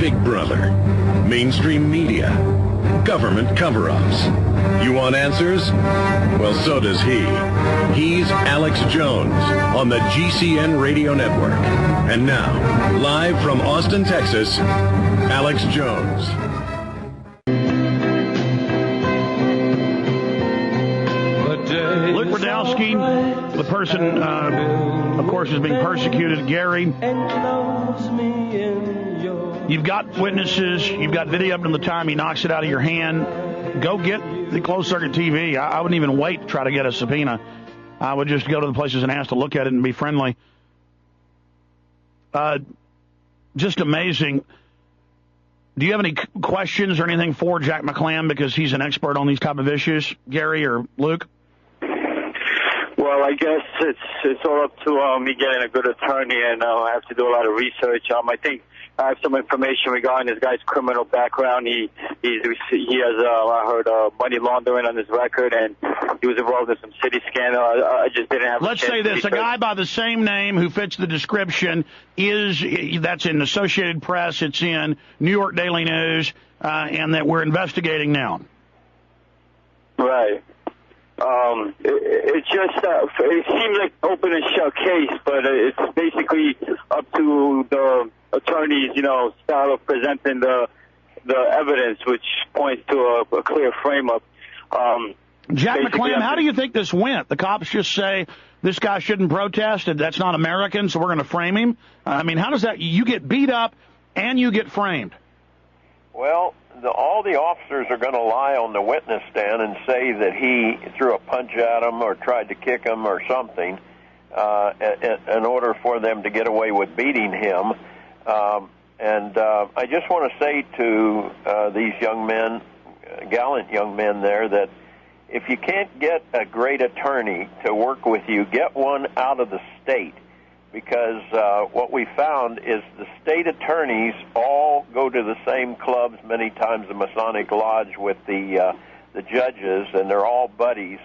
Big Brother, mainstream media, government cover-ups. You want answers? Well, so does he. He's Alex Jones on the GCN Radio Network. And now, live from Austin, Texas, Alex Jones. Luke Radowski, the person, of course, is being persecuted. Gary, you've got witnesses. You've got video up to the time he knocks it out of your hand. Go get the closed-circuit TV. I wouldn't even wait to try to get a subpoena. I would just go to the places and ask to look at it and be friendly. Just amazing. Do you have any questions or anything for Jack McLamb, because he's an expert on these type of issues, Gary or Luke? Well, I guess it's all up to me getting a good attorney, and I have to do a lot of research. I think I have some information regarding this guy's criminal background. He has I heard money laundering on his record, and he was involved in some city scandal. I just didn't have. Let's say this: a guy by the same name who fits the description that's in Associated Press. It's in New York Daily News, and that we're investigating now. Right. It just it seems like an open and shut case, but it's basically up to the attorney's, style of presenting the evidence, which points to a clear frame-up. Jack McLamb, how do you think this went? The cops just say this guy shouldn't protest, and that's not American, so we're going to frame him? I mean, how does that? You get beat up and you get framed. Well, all the officers are going to lie on the witness stand and say that he threw a punch at him or tried to kick him or something in order for them to get away with beating him. I just want to say to these young men, gallant young men there, that if you can't get a great attorney to work with you, get one out of the state. Because what we found is the state attorneys all go to the same clubs, many times the Masonic Lodge, with the judges, and they're all buddies,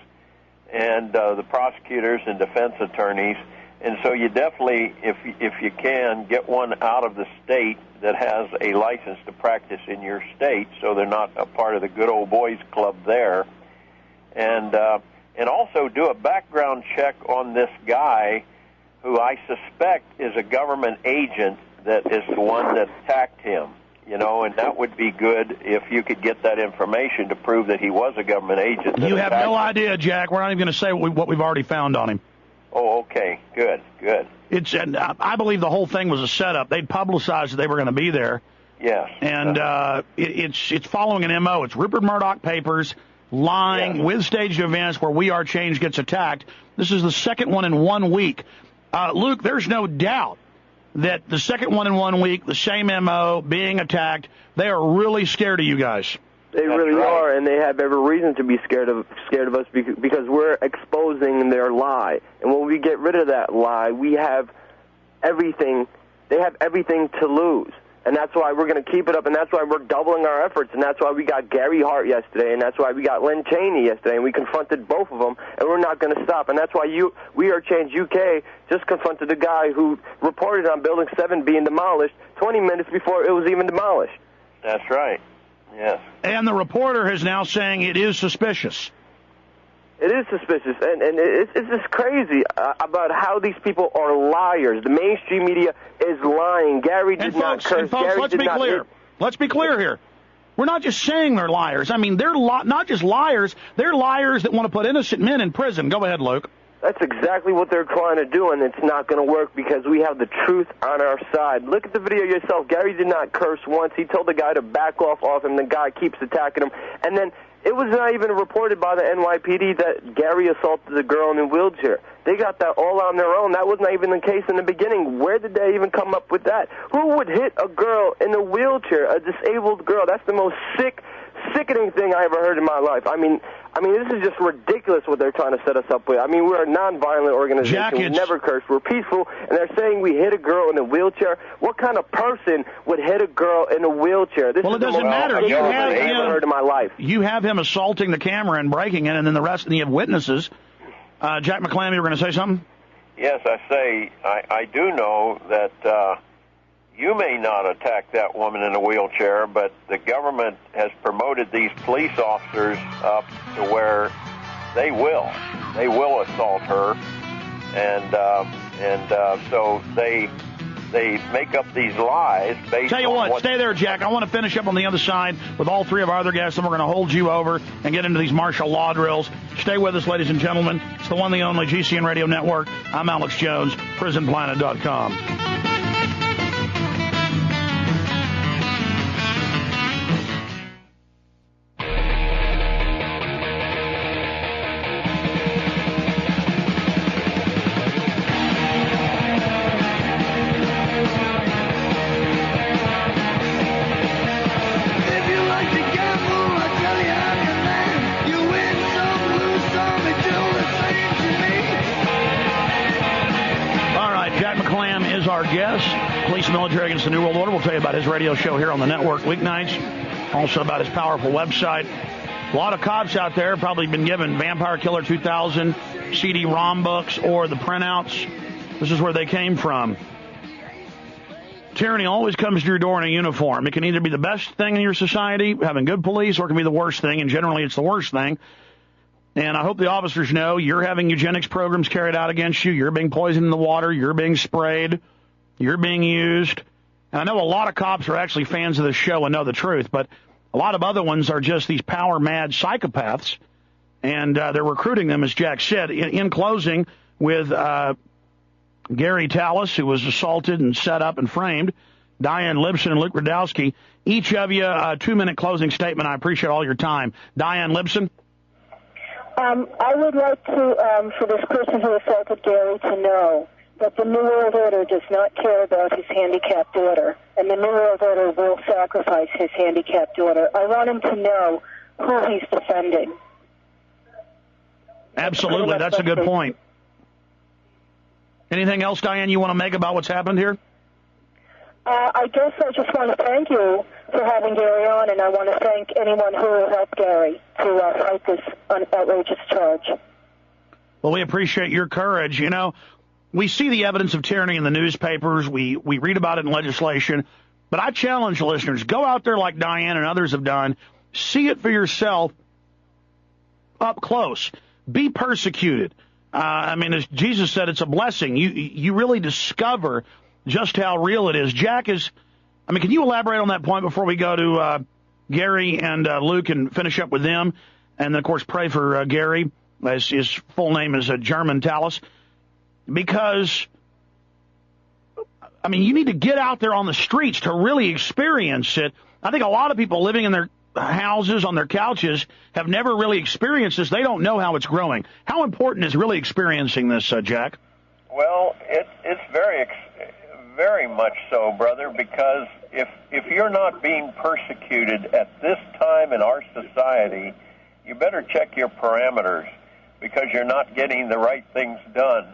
and the prosecutors and defense attorneys. And so you definitely, if you can, get one out of the state that has a license to practice in your state, so they're not a part of the good old boys club there. And also do a background check on this guy, who I suspect is a government agent that is the one that attacked him, and that would be good if you could get that information to prove that he was a government agent. You have no idea, Jack. We're not even going to say what we've already found on him. Oh, okay. Good. And I believe the whole thing was a setup. They'd publicized that they were going to be there. Yes. And it's following an MO. It's Rupert Murdoch papers, lying, with staged events where We Are Change gets attacked. This is the second one in 1 week. Luke, there's no doubt that the second one in 1 week, the same MO, being attacked, they are really scared of you guys. They really are, and they have every reason to be scared of us because we're exposing their lie. And when we get rid of that lie, we have everything. They have everything to lose. And that's why we're going to keep it up, and that's why we're doubling our efforts, and that's why we got Gary Hart yesterday, and that's why we got Len Chaney yesterday, and we confronted both of them, and we're not going to stop. And that's why We Are Change UK just confronted the guy who reported on Building 7 being demolished 20 minutes before it was even demolished. That's right, yes. And the reporter is now saying it is suspicious. It is suspicious, and it's just crazy about how these people are liars. The mainstream media is lying. Gary did not curse. Folks, let's be clear. Let's be clear here. We're not just saying they're liars. I mean, they're not just liars. They're liars that want to put innocent men in prison. Go ahead, Luke. That's exactly what they're trying to do, and it's not going to work because we have the truth on our side. Look at the video yourself. Gary did not curse once. He told the guy to back off him. The guy keeps attacking him. And then it was not even reported by the NYPD that Gary assaulted a girl in a wheelchair. They got that all on their own. That was not even the case in the beginning. Where did they even come up with that? Who would hit a girl in a wheelchair, a disabled girl? That's the most sickening thing I ever heard in my life. I mean, this is just ridiculous what they're trying to set us up with. I mean, we're a nonviolent organization. Jack, we never curse. We're peaceful, and they're saying we hit a girl in a wheelchair. What kind of person would hit a girl in a wheelchair? This well, is it doesn't matter. You have him, ever heard in my life. You have him assaulting the camera and breaking it, and then the rest, and you have witnesses. Jack McLamb, you were going to say something? Yes, I do know that you may not attack that woman in a wheelchair, but the government has promoted these police officers up to where they will assault her, and so they make up these lies based Tell you on what, stay there, Jack. I want to finish up on the other side with all three of our other guests, and we're going to hold you over and get into these martial law drills. Stay with us, ladies and gentlemen. It's the one, the only GCN Radio Network. I'm Alex Jones, PrisonPlanet.com. Our guest, Police and Military Against the New World Order. We'll tell you about his radio show here on the network weeknights. Also about his powerful website. A lot of cops out there have probably been given Vampire Killer 2000 CD-ROM books or the printouts. This is where they came from. Tyranny always comes to your door in a uniform. It can either be the best thing in your society, having good police, or it can be the worst thing, and generally it's the worst thing. And I hope the officers know you're having eugenics programs carried out against you. You're being poisoned in the water. You're being sprayed. You're being used. And I know a lot of cops are actually fans of this show and know the truth, but a lot of other ones are just these power-mad psychopaths, and they're recruiting them, as Jack said. In closing, with Gary Tallis, who was assaulted and set up and framed, Diane Libson and Luke Radowski, each of you a 2-minute closing statement. I appreciate all your time. Diane Libson? I would like to, for this person who assaulted Gary, to know that the New World Order does not care about his handicapped daughter, and the New World Order will sacrifice his handicapped daughter. I want him to know who he's defending. Absolutely, that's a good point. Anything else, Diane, you want to make about what's happened here? I guess I just want to thank you for having Gary on, and I want to thank anyone who will help Gary to fight this outrageous charge. Well, we appreciate your courage. You know, we see the evidence of tyranny in the newspapers. We read about it in legislation. But I challenge listeners, go out there like Diane and others have done. See it for yourself up close. Be persecuted. I mean, as Jesus said, it's a blessing. You really discover just how real it is. Jack is, I mean, can you elaborate on that point before we go to Gary and Luke and finish up with them? And then, of course, pray for Gary, as his full name is German Tallis. Because, I mean, you need to get out there on the streets to really experience it. I think a lot of people living in their houses, on their couches, have never really experienced this. They don't know how it's growing. How important is really experiencing this, Jack? Well, it's very much so, brother, because if you're not being persecuted at this time in our society, you better check your parameters, because you're not getting the right things done.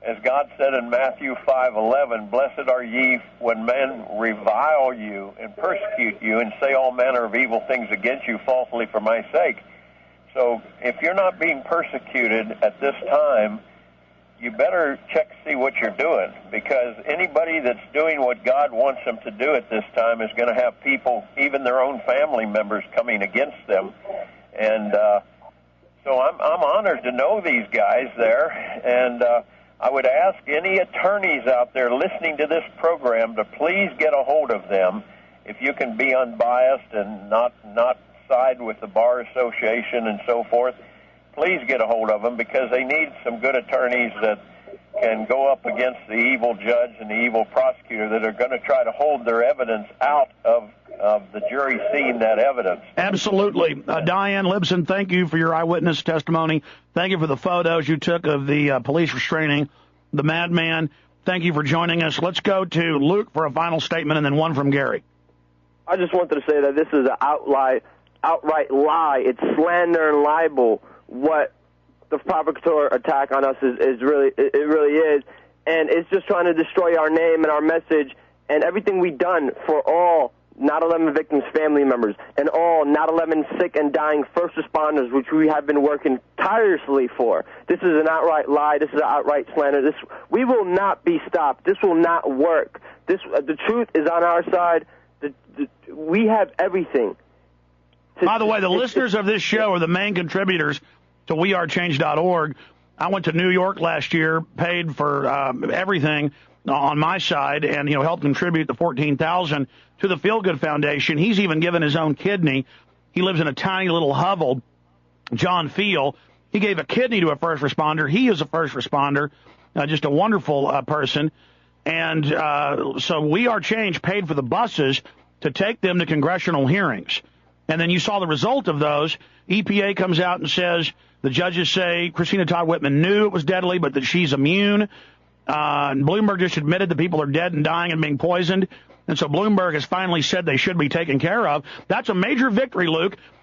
As God said in Matthew 5:11, "Blessed are ye when men revile you and persecute you and say all manner of evil things against you falsely for my sake." So if you're not being persecuted at this time, you better check to see what you're doing, because anybody that's doing what God wants them to do at this time is going to have people, even their own family members, coming against them. And so I'm honored to know these guys there, and I would ask any attorneys out there listening to this program to please get a hold of them, if you can be unbiased and not side with the Bar Association and so forth. Please get a hold of them, because they need some good attorneys that can go up against the evil judge and the evil prosecutor that are going to try to hold their evidence out of the jury seeing that evidence. Absolutely. Diane Libson, thank you for your eyewitness testimony. Thank you for the photos you took of the police restraining the madman. Thank you for joining us. Let's go to Luke for a final statement, and then one from Gary. I just wanted to say that this is an outright lie. It's slander and libel. What the provocateur attack on us is really is, and it's just trying to destroy our name and our message and everything we've done for all Not 11 victims' family members, and all Not 11 sick and dying first responders, which we have been working tirelessly for. This is an outright lie. This is an outright slander. We will not be stopped. This will not work. The truth is on our side. We have everything. By the way, the listeners of this show are the main contributors to wearechange.org. I went to New York last year, paid for everything on my side, and helped contribute the $14,000 to the Feel Good Foundation. He's even given his own kidney. He lives in a tiny little hovel, John Feel. He gave a kidney to a first responder. He is a first responder, just a wonderful person. And so We Are Change paid for the buses to take them to congressional hearings. And then you saw the result of those. EPA comes out and says, the judges say Christina Todd Whitman knew it was deadly, but that she's immune. And Bloomberg just admitted that people are dead and dying and being poisoned. And so Bloomberg has finally said they should be taken care of. That's a major victory, Luke.